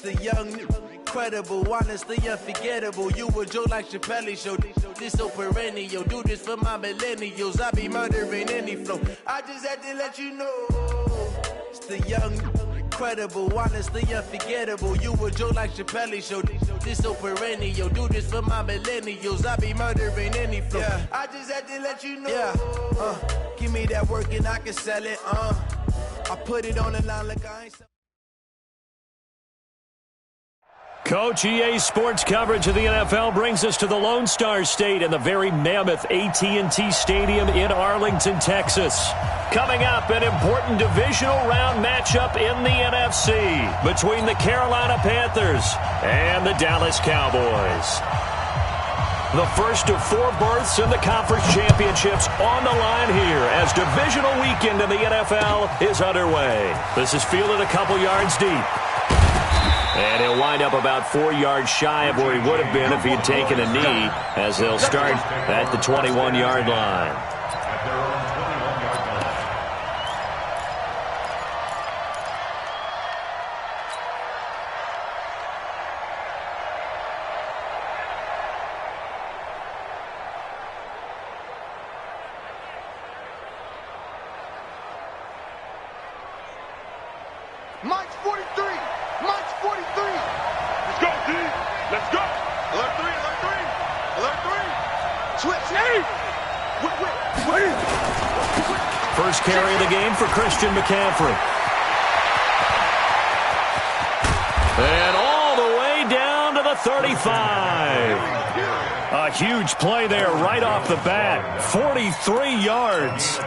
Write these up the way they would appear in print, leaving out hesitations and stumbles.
The young, incredible, honestly unforgettable. You a joke like Chappelle Show. This so perennial. Do this for my millennials. I be murdering any flow. I just had to let you know. It's the young, incredible, honestly unforgettable. You a joke like Chappelle Show. This so perennial. Do this for my millennials. I be murdering any flow. Yeah. I just had to let you know. Yeah. Give me that work and I can sell it. I put it on the line like I ain't. Coach, EA Sports coverage of the NFL brings us to the Lone Star State and the very mammoth AT&T Stadium in Arlington, Texas. Coming up, an important divisional round matchup in the NFC between the Carolina Panthers and the Dallas Cowboys. The first of 4 berths in the conference championships on the line here as divisional weekend in the NFL is underway. This is fielded a couple yards deep. And he'll wind up about 4 yards shy of where he would have been if he had taken a knee, as they'll start at the 21-yard line. Mike's 43. Mike's 43. Let's go, D. Let's go. Alert 3, alert 3. Alert 3. Switch. Hey. Wait. First carry of the game for Christian McCaffrey. And all the way down to the 35. A huge play there right off the bat. 43 yards.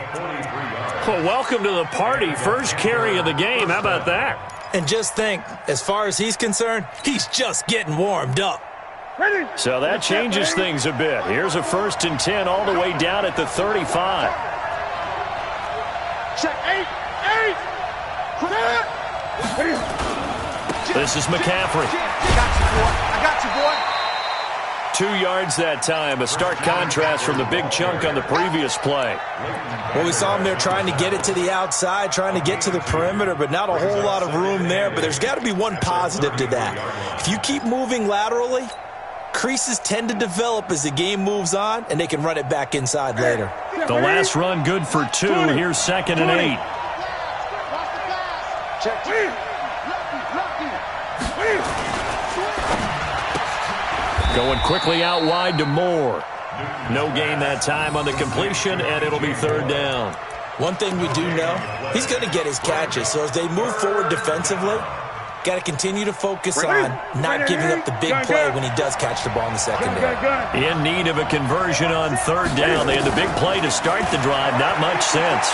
Well, welcome to the party. First carry of the game. How about that? And just think, as far as he's concerned, he's just getting warmed up. So that changes things a bit. Here's a 1st and 10 all the way down at the 35. Check 8. This is McCaffrey. I got you, boy. 2 yards that time. A stark contrast from the big chunk on the previous play. Well, we saw him there trying to get it to the outside, trying to get to the perimeter, but not a whole lot of room there. But there's got to be one positive to that. If you keep moving laterally, creases tend to develop as the game moves on, and they can run it back inside later. The last run good for 2. Here's 2nd and 8. Check. Going quickly out wide to Moore. No gain that time on the completion, and it'll be 3rd down. One thing we do know, he's going to get his catches. So as they move forward defensively, got to continue to focus on not giving up the big play when he does catch the ball in the secondary. In need of a conversion on 3rd down. They had the big play to start the drive. Not much sense.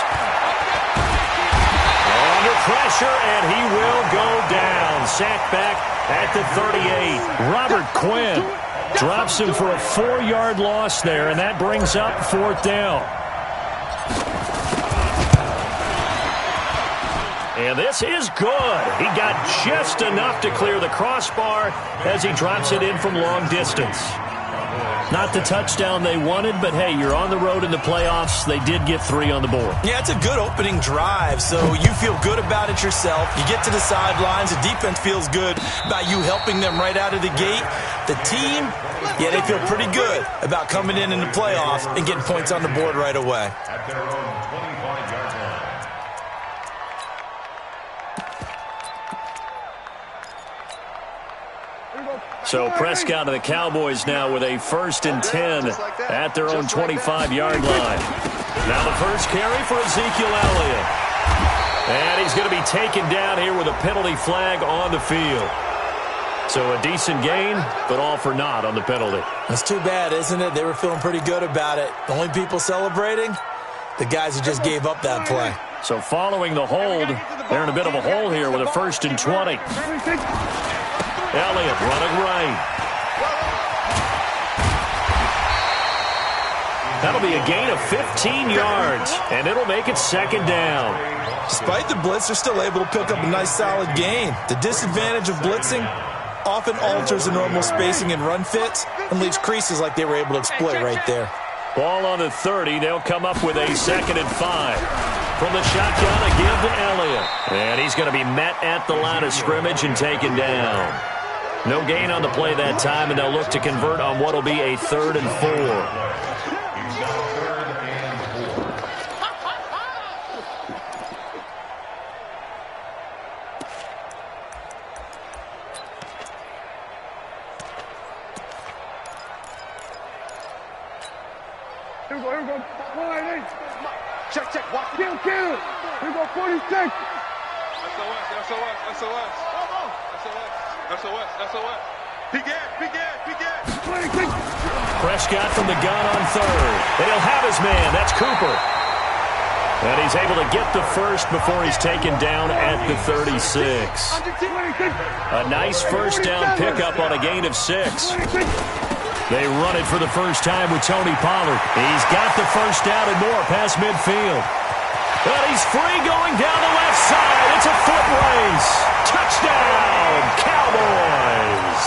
Under pressure, and he will go down. Sacked back at the 38. Robert Quinn drops him for a 4-yard loss there, and that brings up 4th down. And this is good. He got just enough to clear the crossbar as he drops it in from long distance. Not the touchdown they wanted, but hey, you're on the road in the playoffs. They did get 3 on the board. Yeah, it's a good opening drive, so you feel good about it yourself. You get to the sidelines. The defense feels good about you helping them right out of the gate. The team, yeah, they feel pretty good about coming in the playoffs and getting points on the board right away. So Prescott and the Cowboys now with a 1st and 10 at their own 25-yard line. Now the first carry for Ezekiel Elliott. And he's going to be taken down here with a penalty flag on the field. So a decent gain, but all for naught on the penalty. That's too bad, isn't it? They were feeling pretty good about it. The only people celebrating, the guys who just gave up that play. So following the hold, they're in a bit of a hole here with a 1st and 20. Elliott running right. That'll be a gain of 15 yards, and it'll make it 2nd down. Despite the blitz, they're still able to pick up a nice solid gain. The disadvantage of blitzing often alters the normal spacing and run fits and leaves creases like they were able to exploit right there. Ball on the 30. They'll come up with a 2nd and 5. From the shotgun, a give to Elliott. And he's going to be met at the line of scrimmage and taken down. No gain on the play that time, and they'll look to convert on what will be a 3rd and 4. Here we go. Check. Watch. Kill. Here we go, 46. SOS. Begin. 26. Prescott from the gun on 3rd. And he'll have his man. That's Cooper. And he's able to get the first before he's taken down at the 36. A nice first down pickup on a gain of 6. They run it for the first time with Tony Pollard. He's got the first down and more past midfield. But he's free going down the left side. It's a foot race. Touchdown, Cowboys.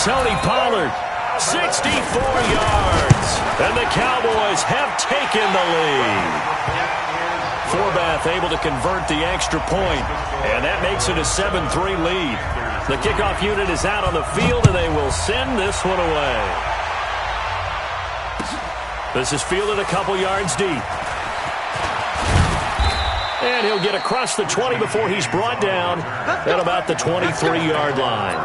Tony Pollard, 64 yards. And the Cowboys have taken the lead. Forbath able to convert the extra point, and that makes it a 7-3 lead. The kickoff unit is out on the field, and they will send this one away. This is fielded a couple yards deep. And he'll get across the 20 before he's brought down at about the 23-yard line.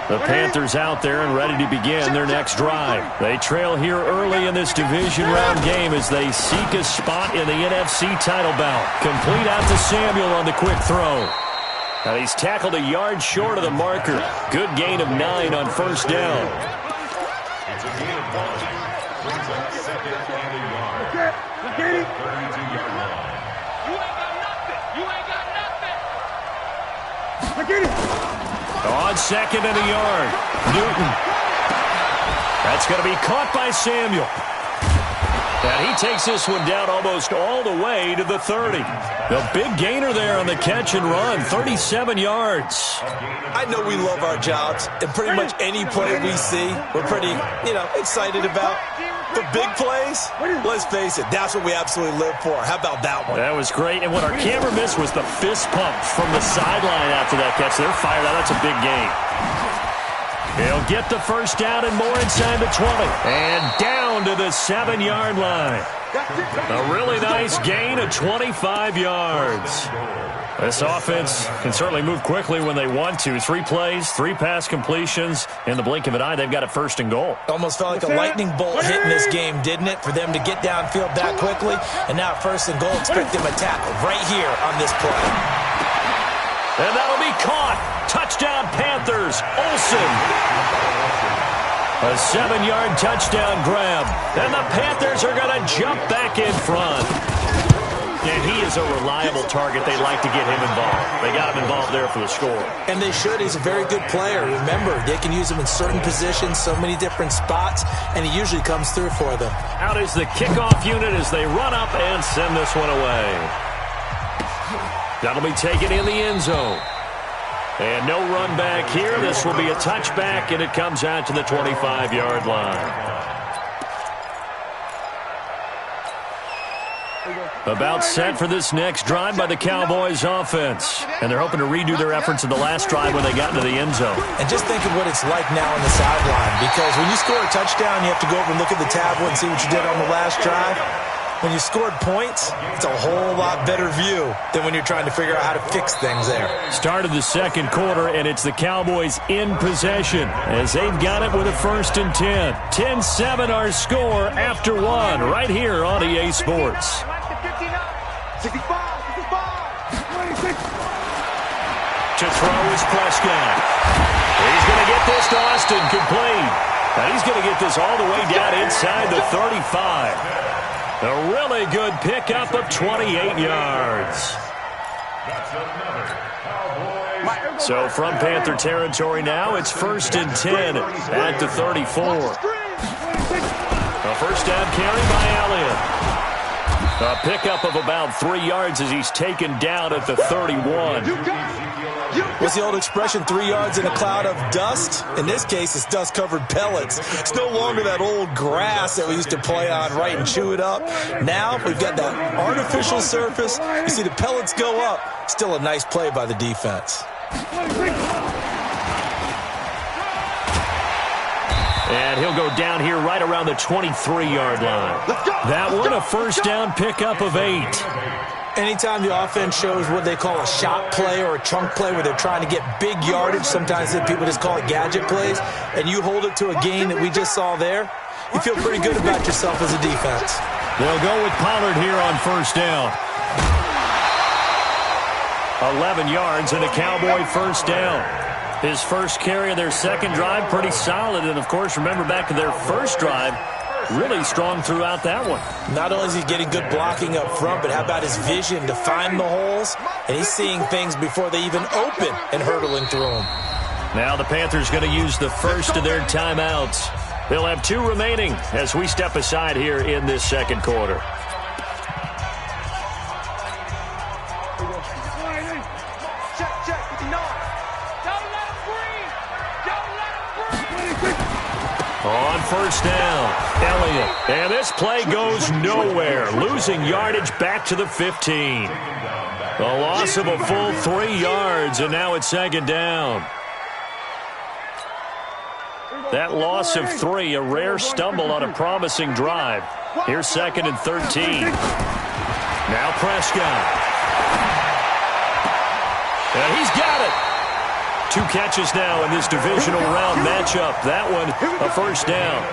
The Panthers out there and ready to begin their next drive. They trail here early in this division round game as they seek a spot in the NFC title bout. Complete out to Samuel on the quick throw. And he's tackled a yard short of the marker. Good gain of 9 on first down. On 2nd and a yard, Newton. That's going to be caught by Samuel. And he takes this one down almost all the way to the 30. The big gainer there on the catch and run, 37 yards. I know we love our jobs, and pretty much any play we see, we're pretty, excited about. For big plays, let's face it, that's what we absolutely live for. How about that one? That was great. And what our camera missed was the fist pump from the sideline after that catch. They're fired out. That's a big gain. He'll get the first down and more inside the 20. And down to the 7-yard line. A really nice gain of 25 yards. This offense can certainly move quickly when they want to. 3 plays, 3 pass completions. In the blink of an eye, they've got it 1st and goal. Almost felt like a lightning bolt hit in this game, didn't it? For them to get downfield that quickly. And now 1st and goal, expect them to tackle right here on this play. And that'll be caught. Touchdown, Panthers. Olsen. A 7-yard touchdown grab. And the Panthers are going to jump back in front. And he is a reliable target. They like to get him involved. They got him involved there for the score. And they should. He's a very good player. Remember, they can use him in certain positions, so many different spots, and he usually comes through for them. Out is the kickoff unit as they run up and send this one away. That'll be taken in the end zone. And no run back here. This will be a touchback, and it comes out to the 25-yard line. About set for this next drive by the Cowboys offense. And they're hoping to redo their efforts in the last drive when they got into the end zone. And just think of what it's like now on the sideline. Because when you score a touchdown, you have to go over and look at the tablet and see what you did on the last drive. When you scored points, it's a whole lot better view than when you're trying to figure out how to fix things there. Start of the 2nd quarter, and it's the Cowboys in possession as they've got it with a 1st and 10. 10-7 our score after 1 right here on EA Sports. 65, 26. To throw is Prescott. He's going to get this to Austin complete. And he's going to get this all the way down inside the 35. A really good pickup of 28 yards. So from Panther territory now, it's 1st and 10 at the 34. A first down carry by Elliott. A pickup of about 3 yards as he's taken down at the 31. What's the old expression, 3 yards in a cloud of dust? In this case, it's dust-covered pellets. It's no longer that old grass that we used to play on, right, and chew it up. Now we've got that artificial surface. You see the pellets go up. Still a nice play by the defense. And he'll go down here right around the 23-yard line. That one, a first down pickup of 8. Anytime the offense shows what they call a shot play or a chunk play where they're trying to get big yardage, sometimes people just call it gadget plays, and you hold it to a gain that we just saw there, you feel pretty good about yourself as a defense. They'll go with Pollard here on first down. 11 yards and a Cowboy first down. His first carry of their second drive, pretty solid. And, of course, remember back to their first drive, really strong throughout that one. Not only is he getting good blocking up front, but how about his vision to find the holes? And he's seeing things before they even open and hurdling through them. Now the Panthers going to use the first of their timeouts. They'll have 2 remaining as we step aside here in this second quarter. On first down, Elliott. And this play goes nowhere. Losing yardage back to the 15. A loss of a full 3 yards, and now it's second down. That loss of 3, a rare stumble on a promising drive. Here's second and 13. Now Prescott. And he's got it. 2 catches now in this divisional round matchup. That one, a first down.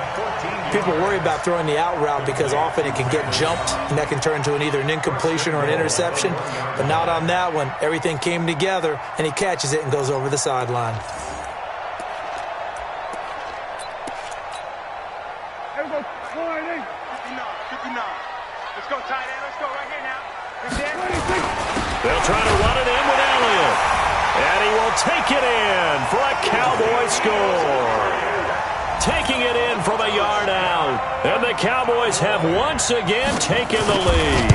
People worry about throwing the out route because often it can get jumped, and that can turn into either an incompletion or an interception. But not on that one. Everything came together, and he catches it and goes over the sideline. Let's go, tight end. Let's go right here now. They'll try to run it in with Elliott. And he will take it in for a Cowboy score. Taking it in from a yard out. And the Cowboys have once again taken the lead.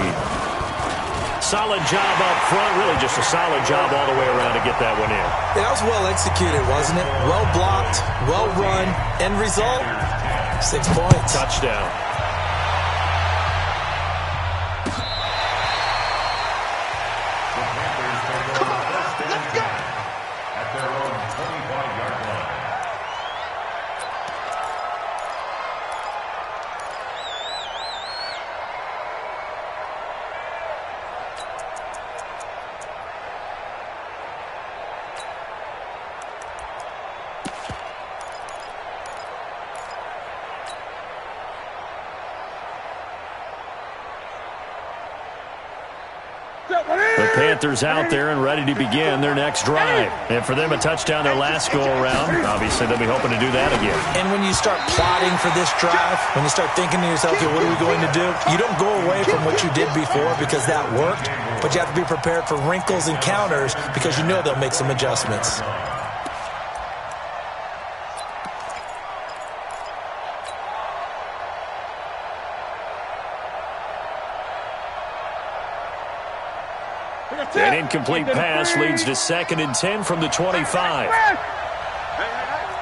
Solid job up front. Really just a solid job all the way around to get that one in. Yeah, that was well executed, wasn't it? Well blocked, well run. End result, 6 points. Touchdown. The Panthers out there and ready to begin their next drive. And for them, a touchdown their last go-around. Obviously, they'll be hoping to do that again. And when you start plotting for this drive, when you start thinking to yourself, okay, what are we going to do? You don't go away from what you did before because that worked, but you have to be prepared for wrinkles and counters because you know they'll make some adjustments. An incomplete pass leads to second and 10 from the 25. Hey,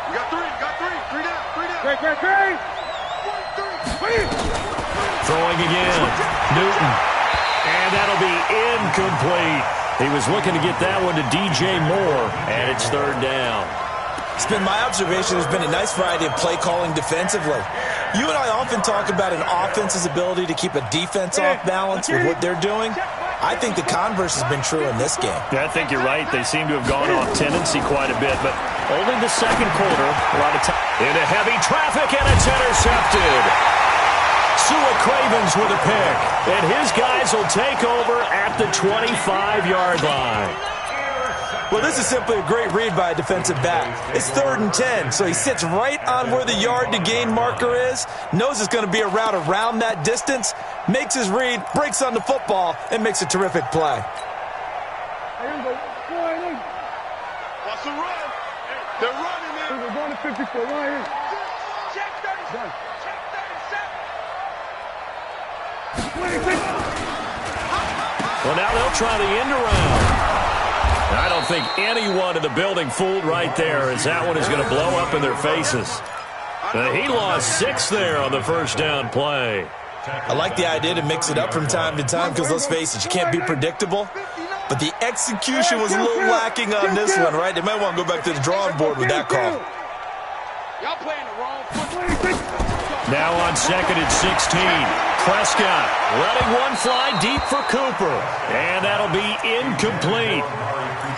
you got 3, three down. Throwing again. Newton. And that'll be incomplete. He was looking to get that one to DJ Moore, and it's third down. It's been my observation there's been a nice variety of play calling defensively. You and I often talk about an offense's ability to keep a defense off balance with what they're doing. I think the converse has been true in this game. Yeah, I think you're right. They seem to have gone off tendency quite a bit, but only the second quarter. A lot of time into heavy traffic, and it's intercepted. Sua Cravens with a pick, and his guys will take over at the 25-yard line. Well, this is simply a great read by a defensive back. It's third and 10, so he sits right on where the yard-to-gain marker is, knows it's going to be a route around that distance, makes his read, breaks on the football, and makes a terrific play. What's the run? They're running, man. We're going to 54. Right here. Check 37. Check 37. Well, now they'll try the end around. I don't think anyone in the building fooled right there, as that one is going to blow up in their faces. He lost 6 there on the first down play. I like the idea to mix it up from time to time because, let's face it, you can't be predictable. But the execution was a little lacking on this one, right? They might want to go back to the drawing board with that call. Y'all playing the wrong foot. Now on 2nd and 16. Prescott letting one fly deep for Cooper. And that'll be incomplete.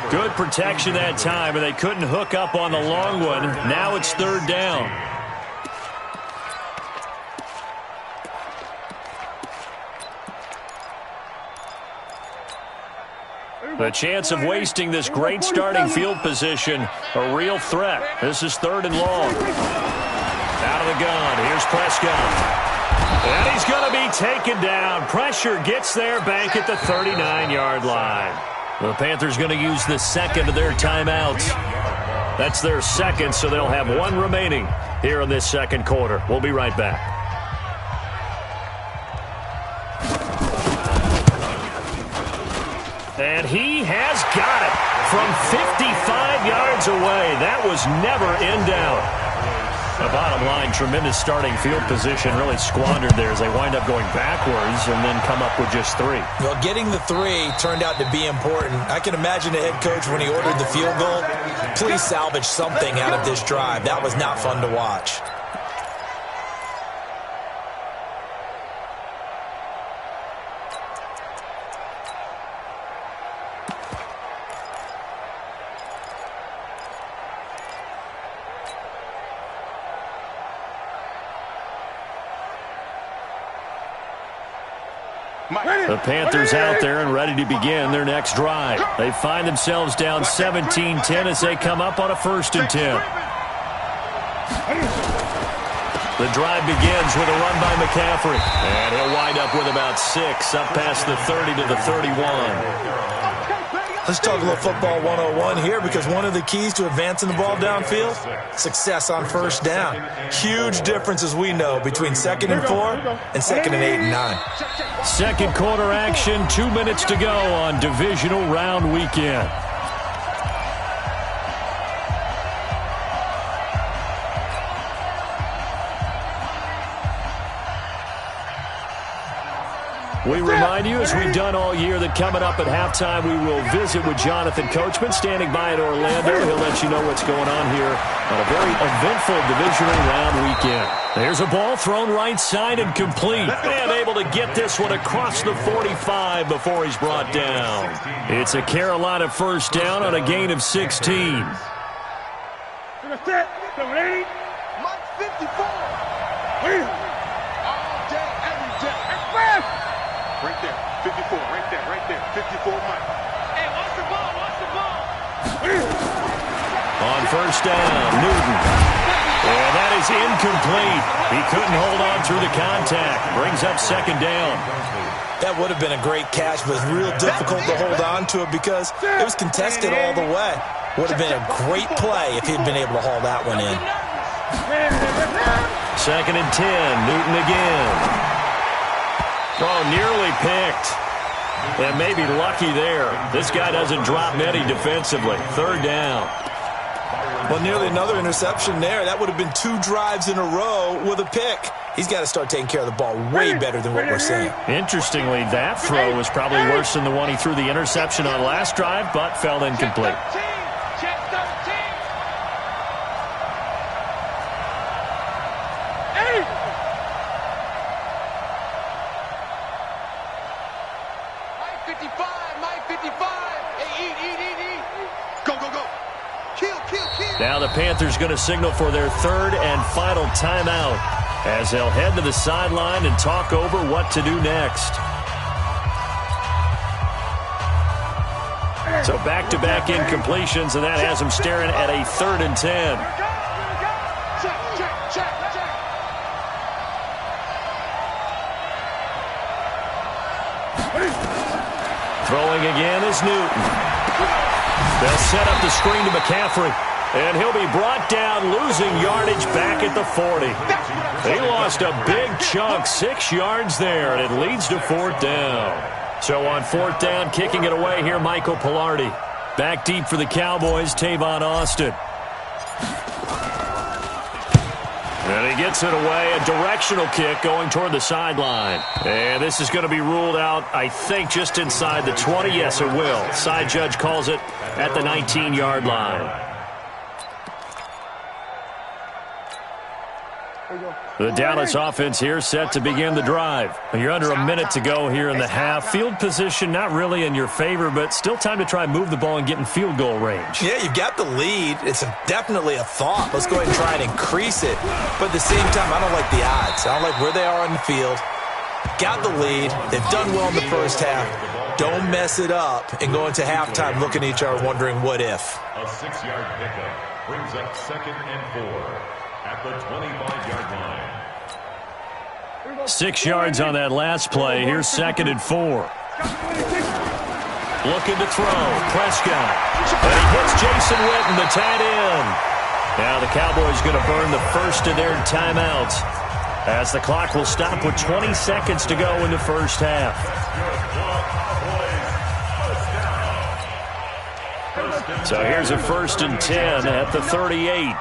Good protection that time, and they couldn't hook up on the long one. Now it's 3rd down. The chance of wasting this great starting field position, a real threat. This is 3rd and long. Out of the gun, here's Prescott. And he's going to be taken down. Pressure gets there back at the 39-yard line. The Panthers going to use the second of their timeouts. That's their second, so they'll have 1 remaining here in this second quarter. We'll be right back. And he has got it from 55 yards away. That was never in doubt. The bottom line, tremendous starting field position, really squandered there as they wind up going backwards and then come up with just 3. Well, getting the 3 turned out to be important. I can imagine the head coach when he ordered the field goal, please salvage something out of this drive. That was not fun to watch. The Panthers out there and ready to begin their next drive. They find themselves down 17-10 as they come up on a 1st and 10. The drive begins with a run by McCaffrey. And he'll wind up with about 6 up past the 30 to the 31. Let's talk a little football 101 here, because one of the keys to advancing the ball downfield, success on 1st down. Huge difference, as we know, between 2nd and 4 and 2nd and 8 and 9. Second quarter action, 2 minutes to go on divisional round weekend. We remind you, as we've done all year, that coming up at halftime, we will visit with Jonathan Coachman, standing by in Orlando. He'll let you know what's going on here on a very eventful divisional round weekend. There's a ball thrown right side and complete. And able to get this one across the 45 before he's brought down. It's a Carolina 1st down on a gain of 16. Mike 54. Right there, 54, right there, 54, Mike. Hey, watch the ball, watch the ball. On 1st down, Newton. And that is incomplete. He couldn't hold on through the contact. Brings up 2nd down. That would have been a great catch, but it's real difficult to hold on to it because it was contested all the way. Would have been a great play if he'd been able to haul that one in. 2nd and 10, Newton again. Oh, nearly picked. And maybe lucky there. This guy doesn't drop many defensively. 3rd down. Well, nearly another interception there. That would have been 2 drives in a row with a pick. He's got to start taking care of the ball way better than what we're seeing. Interestingly, that throw was probably worse than the one he threw the interception on last drive, but fell incomplete. Now the Panthers going to signal for their 3rd and final timeout as they'll head to the sideline and talk over what to do next. So back-to-back incompletions, and that has them staring at a 3rd and 10. Throwing again is Newton. They'll set up the screen to McCaffrey. And he'll be brought down, losing yardage back at the 40. He lost a big chunk, 6 yards there, and it leads to 4th down. So on 4th down, kicking it away here, Michael Pilardi. Back deep for the Cowboys, Tavon Austin. And he gets it away, a directional kick going toward the sideline. And this is going to be ruled out, I think, just inside the 20. Yes, it will. Side judge calls it at the 19-yard line. The Dallas offense here set to begin the drive. You're under a minute to go here in the half. Field position not really in your favor, but still time to try and move the ball and get in field goal range. Yeah, you've got the lead. It's definitely a thought. Let's go ahead and try and increase it. But at the same time, I don't like the odds. I don't like where they are on the field. Got the lead. They've done well in the first half. Don't mess it up and go into halftime looking at each other wondering what if. A 6-yard pickup brings up 2nd and 4. At the 25-yard line. 6 yards on that last play. Here's 2nd and 4. Looking to throw. Prescott. And he hits Jason Witten, the tight end. Now the Cowboys going to burn the first of their timeouts as the clock will stop with 20 seconds to go in the first half. So here's a 1st and 10 at the 38.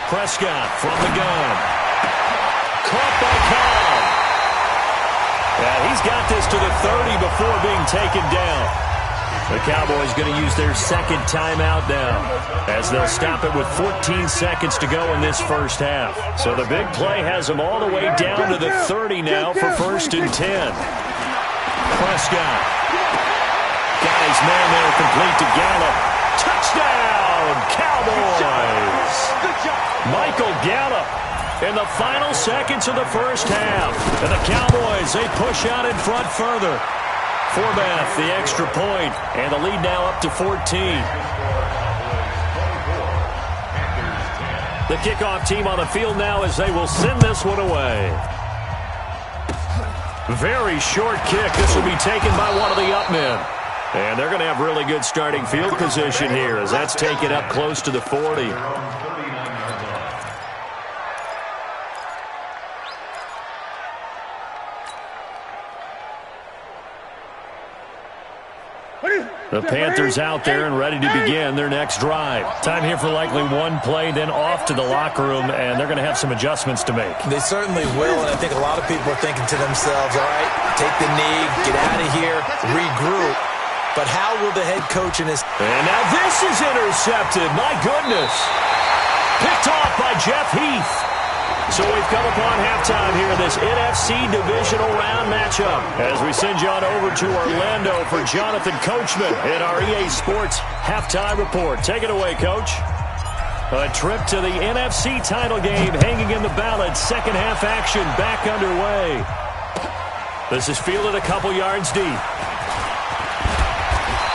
Prescott from the gun. Caught by Cobb. And he's got this to the 30 before being taken down. The Cowboys going to use their 2nd timeout now as they'll stop it with 14 seconds to go in this first half. So the big play has them all the way down to the 30 now for 1st and 10. Prescott. Got his man there complete to Gallup. Touchdown, Cowboys! Michael Gallup in the final seconds of the first half. And the Cowboys, they push out in front further. Forbath, the extra point, and the lead now up to 14. The kickoff team on the field now as they will send this one away. Very short kick. This will be taken by one of the up men. And they're going to have really good starting field position here as that's taken up close to the 40. The Panthers out there and ready to begin their next drive. Time here for likely one play, then off to the locker room, and they're going to have some adjustments to make. They certainly will, and I think a lot of people are thinking to themselves, all right, take the knee, get out of here, regroup. But how will the head coach in his... And now this is intercepted. My goodness. Picked off by Jeff Heath. So we've come upon halftime here in this NFC Divisional Round matchup as we send you on over to Orlando for Jonathan Coachman in our EA Sports Halftime Report. Take it away, Coach. A trip to the NFC title game hanging in the balance. Second half action back underway. This is fielded a couple yards deep.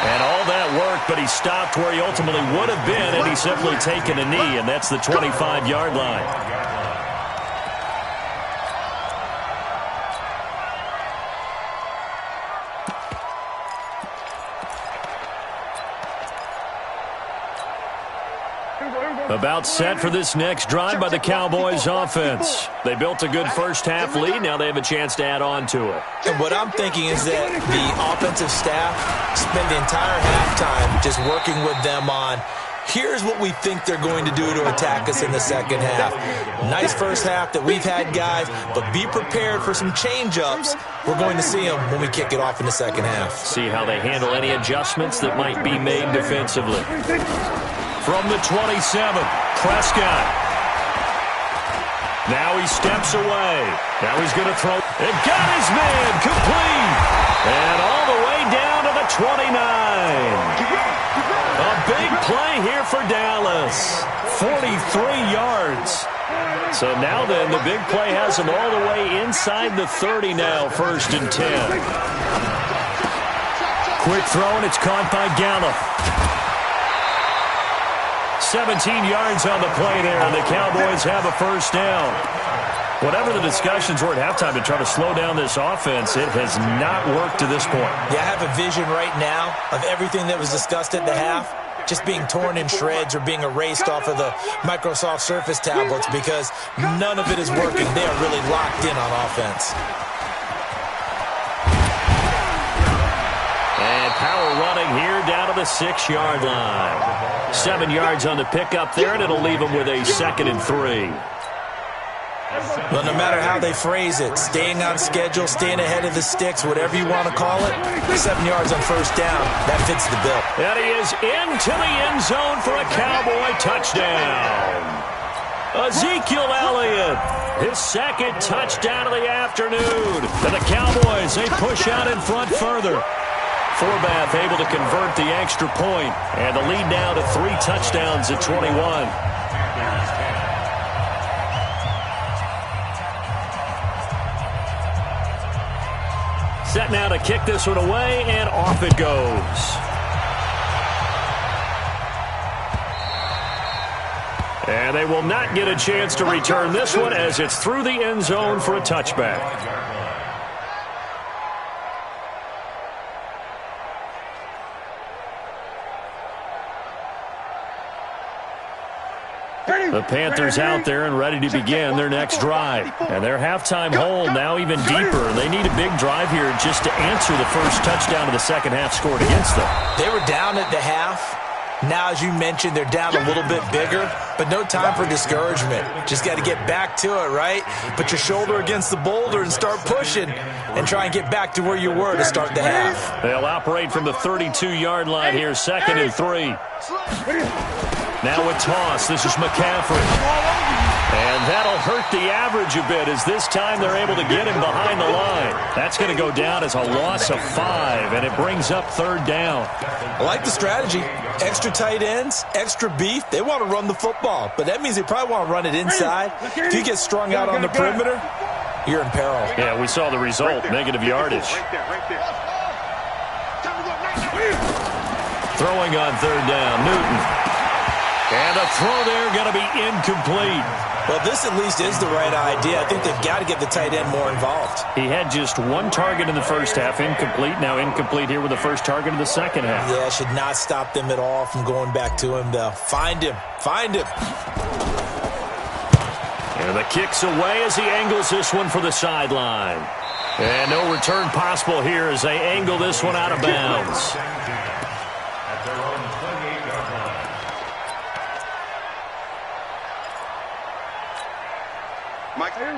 And all that work, but he stopped where he ultimately would have been had he simply taken a knee, and that's the 25-yard line. About set for this next drive by the Cowboys offense. They built a good first half lead. Now they have a chance to add on to it. And what I'm thinking is that the offensive staff spend the entire halftime just working with them on, here's what we think they're going to do to attack us in the second half. Nice first half that we've had, guys, but be prepared for some change-ups. We're going to see them when we kick it off in the second half. See how they handle any adjustments that might be made defensively. From the 27, Prescott. Now he steps away. Now he's going to throw. And got his man complete. And all the way down to the 29. A big play here for Dallas. 43 yards. So now then, the big play has him all the way inside the 30 now, 1st and 10. Quick throw, and it's caught by Gallup. 17 yards on the play there, and the Cowboys have a first down. Whatever the discussions were at halftime to try to slow down this offense, it has not worked to this point. Yeah, I have a vision right now of everything that was discussed at the half just being torn in shreds or being erased off of the Microsoft Surface tablets because none of it is working. They are really locked in on offense. power running here down to the 6-yard line. 7 yards on the pickup there, and it'll leave them with a 2nd and 3. Well, no matter how they phrase it, staying on schedule, staying ahead of the sticks, whatever you want to call it, 7 yards on first down, that fits the bill. And he is into the end zone for a Cowboy touchdown. Ezekiel Elliott, his 2nd touchdown of the afternoon. And the Cowboys, they push out in front further. Forbath able to convert the extra point, and the lead now to 3 touchdowns at 21. Set now to kick this one away, and off it goes. And they will not get a chance to return this one as it's through the end zone for a touchback. The Panthers out there and ready to begin their next drive. And their halftime hole now even deeper. They need a big drive here just to answer the first touchdown of the second half scored against them. They were down at the half. Now, as you mentioned, they're down a little bit bigger, but no time for discouragement. Just got to get back to it, right? Put your shoulder against the boulder and start pushing and try and get back to where you were to start the half. They'll operate from the 32-yard line here, 2nd and 3. Now a toss. This is McCaffrey. And that'll hurt the average a bit as this time they're able to get him behind the line. That's going to go down as a loss of 5, and it brings up 3rd down. I like the strategy. Extra tight ends, extra beef. They want to run the football, but that means they probably want to run it inside. If you get strung out on the perimeter, you're in peril. Yeah, we saw the result, negative yardage. Throwing on 3rd down, Newton. And a throw there going to be incomplete. Well, this at least is the right idea. I think they've got to get the tight end more involved. He had just 1 target in the first half, incomplete. Now incomplete here with the first target of the second half. Yeah, should not stop them at all from going back to him, though. Find him. Find him. And the kick's away as he angles this one for the sideline. And no return possible here as they angle this one out of bounds.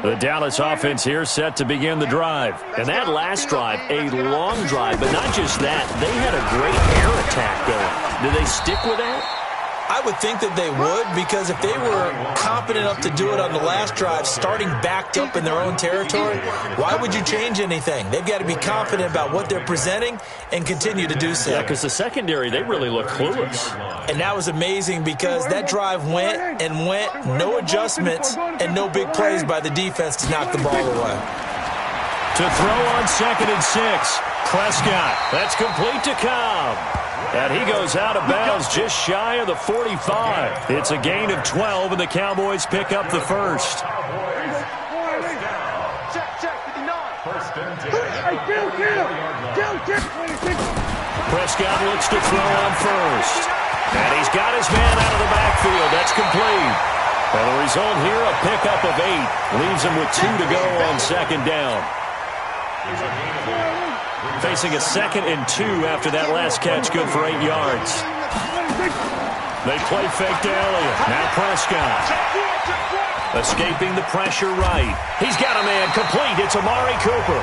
The Dallas offense here set to begin the drive. And that last drive, a long drive, but not just that. They had a great air attack going. Did they stick with that? I would think that they would, because if they were confident enough to do it on the last drive, starting backed up in their own territory, why would you change anything? They've got to be confident about what they're presenting and continue to do so. Yeah, because the secondary, they really look clueless. And that was amazing because that drive went and went, no adjustments, and no big plays by the defense to knock the ball away. To throw on 2nd and 6, Prescott. That's complete to Cobb. And he goes out of bounds just shy of the 45. It's a gain of 12, and the Cowboys pick up the first. Prescott looks to throw on first. And he's got his man out of the backfield. That's complete. And the result here, a pickup of 8. Leaves him with 2 to go on 2nd down. Facing a 2nd and 2 after that last catch, good for 8 yards. They play fake to Elliott. Now Prescott. Escaping the pressure right. He's got a man complete. It's Amari Cooper.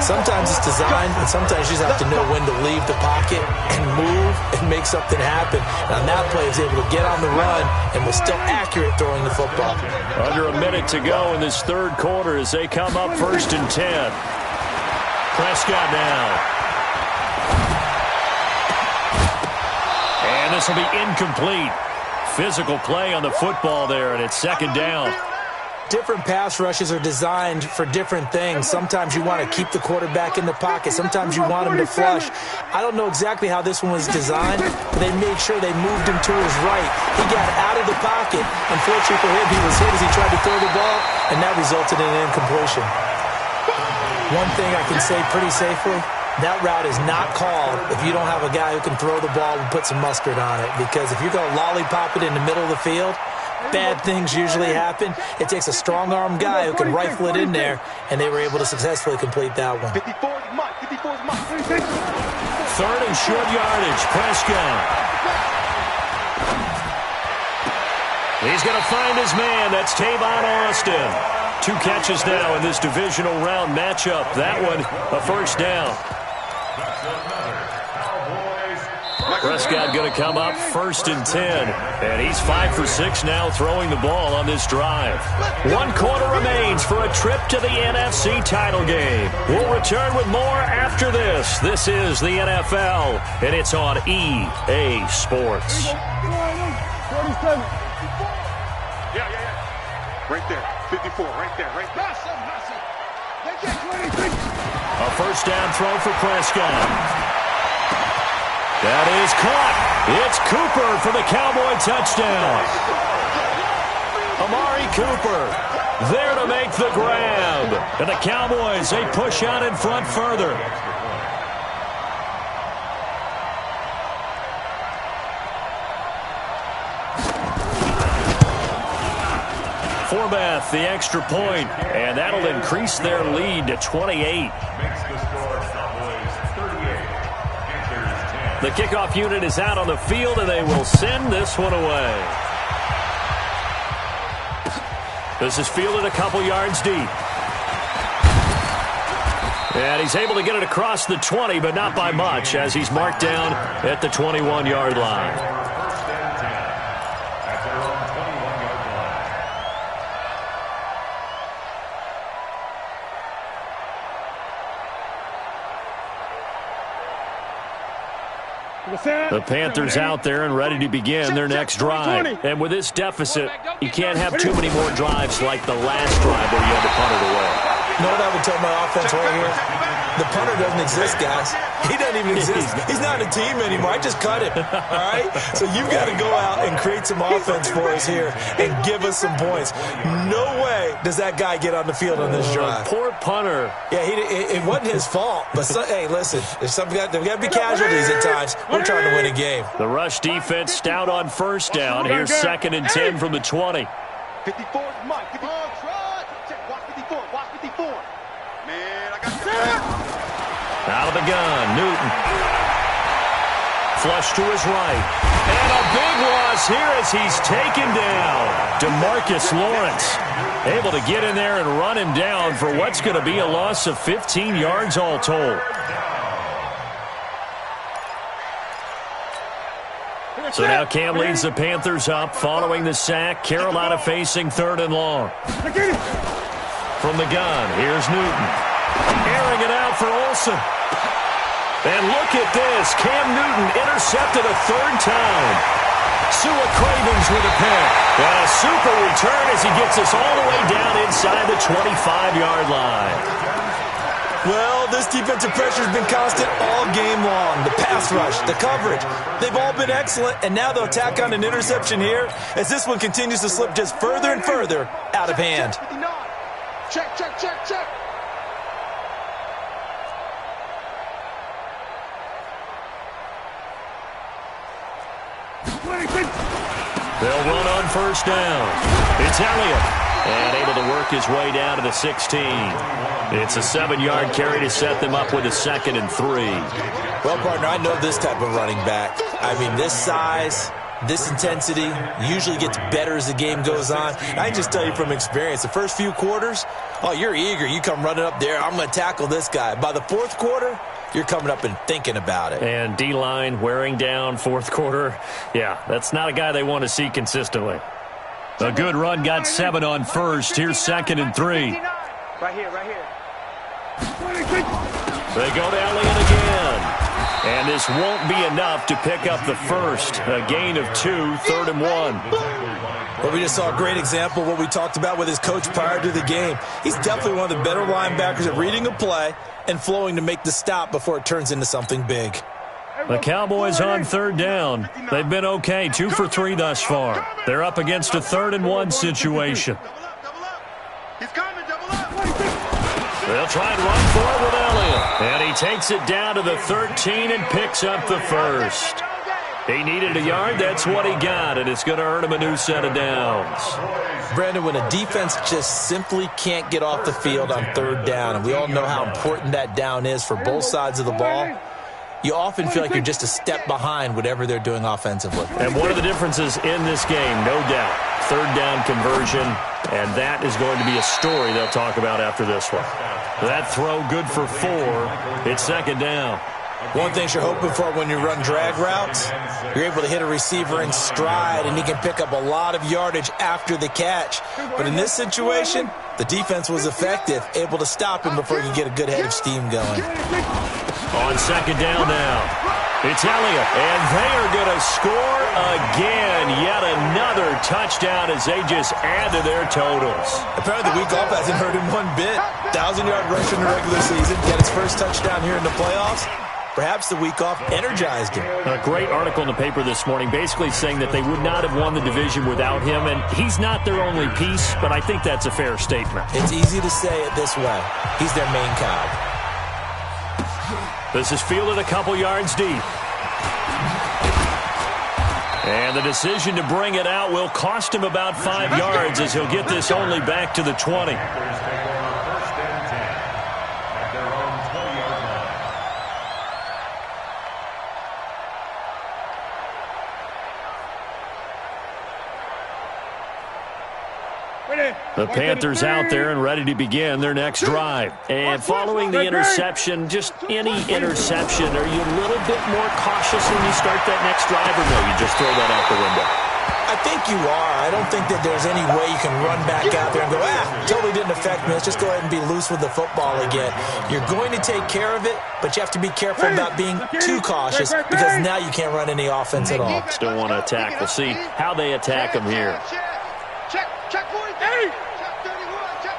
Sometimes it's designed, and sometimes you just have to know when to leave the pocket and move and make something happen. And on that play, he was able to get on the run and was still accurate throwing the football. Under a minute to go in this 3rd quarter as they come up 1st and 10. Prescott now. And this will be incomplete. Physical play on the football there, and it's 2nd down. Different pass rushes are designed for different things. Sometimes you want to keep the quarterback in the pocket. Sometimes you want him to flush. I don't know exactly how this one was designed, but they made sure they moved him to his right. He got out of the pocket. Unfortunately for him, he was hit as he tried to throw the ball, and that resulted in an incompletion. One thing I can say pretty safely, that route is not called if you don't have a guy who can throw the ball and put some mustard on it. Because if you're going to lollipop it in the middle of the field, bad things usually happen. It takes a strong-arm guy who can rifle it in there, and they were able to successfully complete that one. 4 third and short yardage. Prescott. He's going to find his man. That's Tavon Austin. 2 catches now in this divisional round matchup. That one, a first down. Prescott going to come up 1st and 10. And he's 5 for 6 now throwing the ball on this drive. 1 quarter remains for a trip to the NFC title game. We'll return with more after this. This is the NFL, and it's on EA Sports. 47. Yeah. Right there. 54. Right there. A first down throw for Prescott. That is caught. It's Cooper for the Cowboy touchdown. Amari Cooper there to make the grab. And the Cowboys, they push out in front further. Forbath, the extra point, and that'll increase their lead to 28. The kickoff unit is out on the field, and they will send this one away. This is fielded a couple yards deep. And he's able to get it across the 20, but not by much, as he's marked down at the 21-yard line. The Panthers out there and ready to begin their next drive. And with this deficit, you can't have too many more drives like the last drive where you had to punt it away. You know what I would tell my offense right here? The punter doesn't exist, guys. He doesn't even exist. He's not a team anymore. I just cut him, all right? So you've got to go out and create some offense for us here and give us some points. No way does that guy get on the field on this drive. Poor punter. Yeah, it wasn't his fault. But, hey, listen, there's got to be casualties at times. We're trying to win a game. The rush defense stout on first down. Here's 2nd and 10 from the 20. 54 is Mike. 54. Watch 54. Watch 54. Man, I got you. Out of the gun, Newton. Flush to his right. And a big loss here as he's taken down. DeMarcus Lawrence able to get in there and run him down for what's going to be a loss of 15 yards all told. So now Cam leads the Panthers up following the sack. Carolina facing 3rd and long. From the gun, here's Newton. Airing it out for Olsen. And look at this. Cam Newton intercepted a 3rd time. Sua Cravens with a pick. And a super return as he gets us all the way down inside the 25-yard line. Well, this defensive pressure has been constant all game long. The pass rush, the coverage, they've all been excellent, and now they'll tack on an interception here as this one continues to slip just further and further out of hand. Check. They'll run on first down. It's Elliott. And able to work his way down to the 16. It's a 7-yard carry to set them up with a 2nd and 3. Well, partner, I know this type of running back. I mean, this size, this intensity usually gets better as the game goes on. I can just tell you from experience, the first few quarters, oh, you're eager. You come running up there, I'm going to tackle this guy. By the 4th quarter, you're coming up and thinking about it. And D-line wearing down 4th quarter. Yeah, that's not a guy they want to see consistently. A good run got 7 on first. Here's 2nd and 3. Right here. They go to Elliott again. And this won't be enough to pick up the first. A gain of 2, 3rd and 1. Well, we just saw a great example of what we talked about with his coach prior to the game. He's definitely one of the better linebackers at reading a play and flowing to make the stop before it turns into something big. The Cowboys on 3rd down. They've been okay, 2 for 3 thus far. They're up against a 3rd and 1 situation. He's coming, double up. They'll try and run for it with Elliott. And he takes it down to the 13 and picks up the first. He needed a yard. That's what he got, and it's going to earn him a new set of downs. Brandon, when a defense just simply can't get off the field on 3rd down, and we all know how important that down is for both sides of the ball, you often feel like you're just a step behind whatever they're doing offensively. And one of the differences in this game, no doubt, third down conversion, and that is going to be a story they'll talk about after this one. That throw good for 4. It's second down. One thing you're hoping for when you run drag routes, you're able to hit a receiver in stride, and he can pick up a lot of yardage after the catch. But in this situation, the defense was effective, able to stop him before he could get a good head of steam going. On second down now, it's Elliott, and they are going to score again. Yet another touchdown as they just add to their totals. Apparently the week off hasn't hurt him one bit. 1,000-yard rush in the regular season, get his first touchdown here in the playoffs. Perhaps the week off energized him. A great article in the paper this morning basically saying that they would not have won the division without him, and he's not their only piece, but I think that's a fair statement. It's easy to say it this way. He's their main cog. This is fielded a couple yards deep. And the decision to bring it out will cost him about 5 yards as he'll get this only back to the 20. The Panthers out there and ready to begin their next drive. And following the interception, just any interception, are you a little bit more cautious when you start that next drive, or no, you just throw that out the window? I think you are. I don't think that there's any way you can run back out there and go, totally didn't affect me. Let's just go ahead and be loose with the football again. You're going to take care of it, but you have to be careful about being too cautious because now you can't run any offense at all. Still want to attack. We'll see how they attack them here. Check 43. Check 31. Check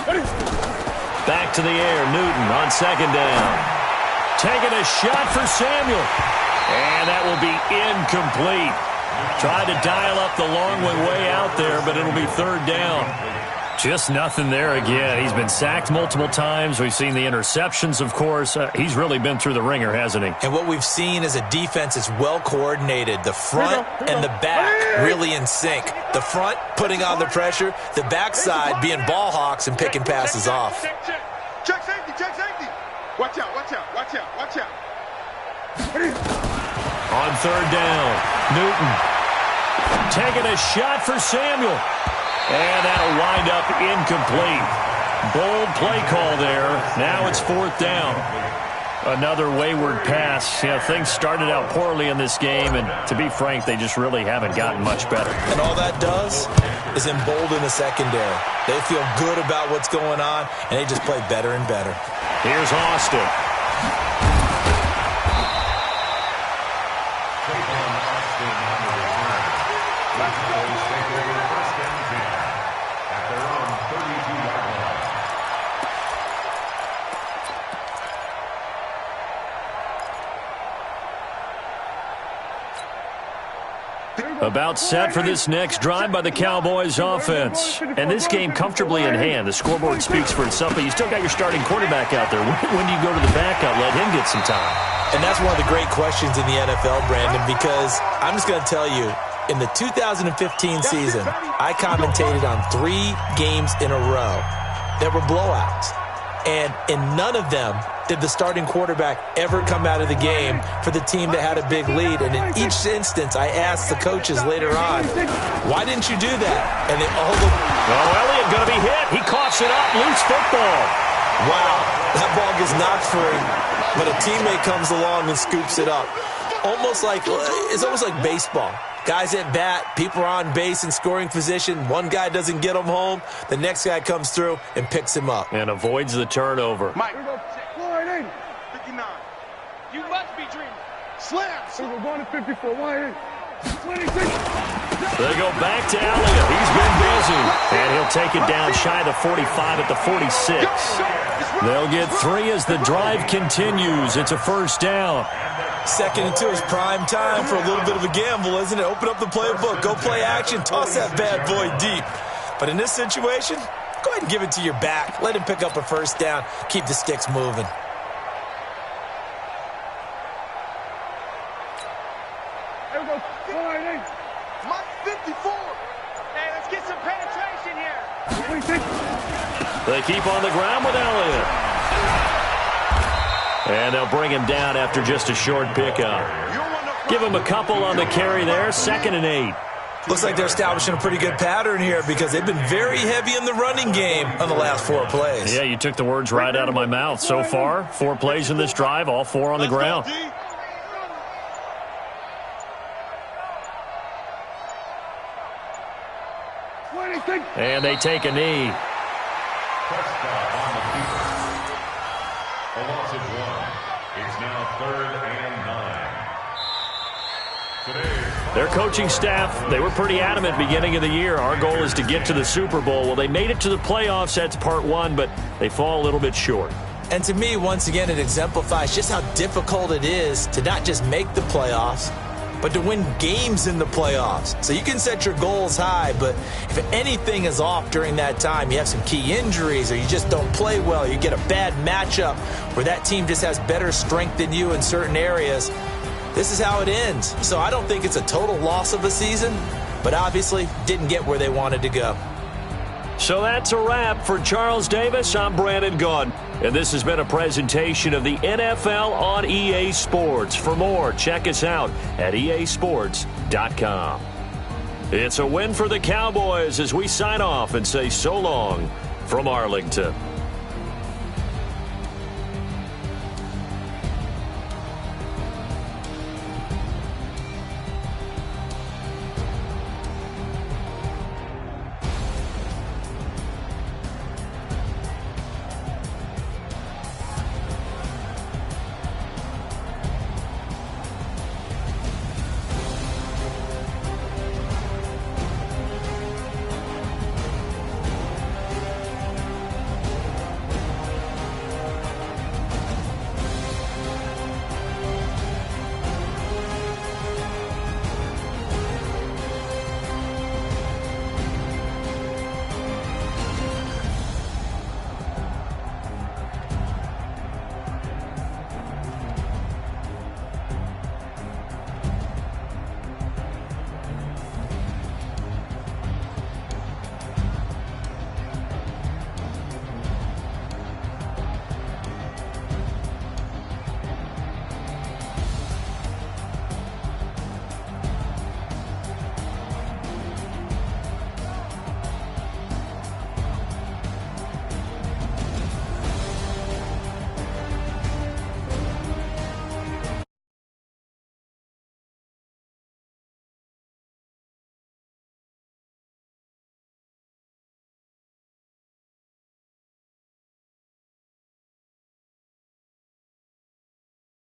31. Back to the air. Newton on second down. Taking a shot for Samuel. And that will be incomplete. Tried to dial up the long one way out there, but it'll be third down. Just nothing there again. He's been sacked multiple times. We've seen the interceptions, of course. He's really been through the ringer, hasn't he? And what we've seen is a defense that's well coordinated. The front and the back really in sync. The front putting on the pressure. The backside being ball hawks and picking passes off. Check safety. Check safety. Watch out. Watch out. Watch out. Watch out. On third down, Newton taking a shot for Samuel. And that'll wind up incomplete. Bold play call there. Now it's fourth down. Another wayward pass. You know, things started out poorly in this game, and to be frank, they just really haven't gotten much better. And all that does is embolden the secondary. They feel good about what's going on, and they just play better and better. Here's Austin. About set for this next drive by the Cowboys offense. And this game comfortably in hand. The scoreboard speaks for itself, but you still got your starting quarterback out there. When do you go to the backup? Let him get some time. And that's one of the great questions in the NFL, Brandon, because I'm just going to tell you, in the 2015 season, I commentated on 3 games in a row that were blowouts. And in none of them did the starting quarterback ever come out of the game for the team that had a big lead. And in each instance, I asked the coaches later on, why didn't you do that? And they all looked. Oh, Elliott going to be hit. He coughs it up. Loose football. Wow, that ball gets knocked free, but a teammate comes along and scoops it up. It's almost like baseball. Guys at bat, people are on base in scoring position. One guy doesn't get him home. The next guy comes through and picks him up. And avoids the turnover. Mike, 59. You must be dreaming. Slams. We're going to 54. 26. They go back to Elliott. He's been busy. And he'll take it down shy of the 45 at the 46. They'll get 3 as the drive continues. It's a first down. 2nd and 2 is prime time for a little bit of a gamble, isn't it? Open up the playbook, go play action, toss that bad boy deep. But in this situation, go ahead and give it to your back. Let him pick up a first down. Keep the sticks moving. There we go. Mike, 54. Hey, let's get some penetration here. 26. They keep on the ground with Elliott. And they'll bring him down after just a short pickup. Give him a couple on the carry there, 2nd and 8. Looks like they're establishing a pretty good pattern here because they've been very heavy in the running game on the last 4 plays. Yeah, you took the words right out of my mouth. So far, 4 plays in this drive, all 4 on the ground. And they take a knee. A loss of 1. It's now 3rd and 9. Their coaching staff, they were pretty adamant beginning of the year. Our goal is to get to the Super Bowl. Well, they made it to the playoffs. That's part 1, but they fall a little bit short. And to me, once again, it exemplifies just how difficult it is to not just make the playoffs, but to win games in the playoffs. So you can set your goals high, but if anything is off during that time, you have some key injuries or you just don't play well, you get a bad matchup where that team just has better strength than you in certain areas, this is how it ends. So I don't think it's a total loss of a season, but obviously didn't get where they wanted to go. So that's a wrap for Charles Davis. I'm Brandon Gaudin, and this has been a presentation of the NFL on EA Sports. For more, check us out at easports.com. It's a win for the Cowboys as we sign off and say so long from Arlington.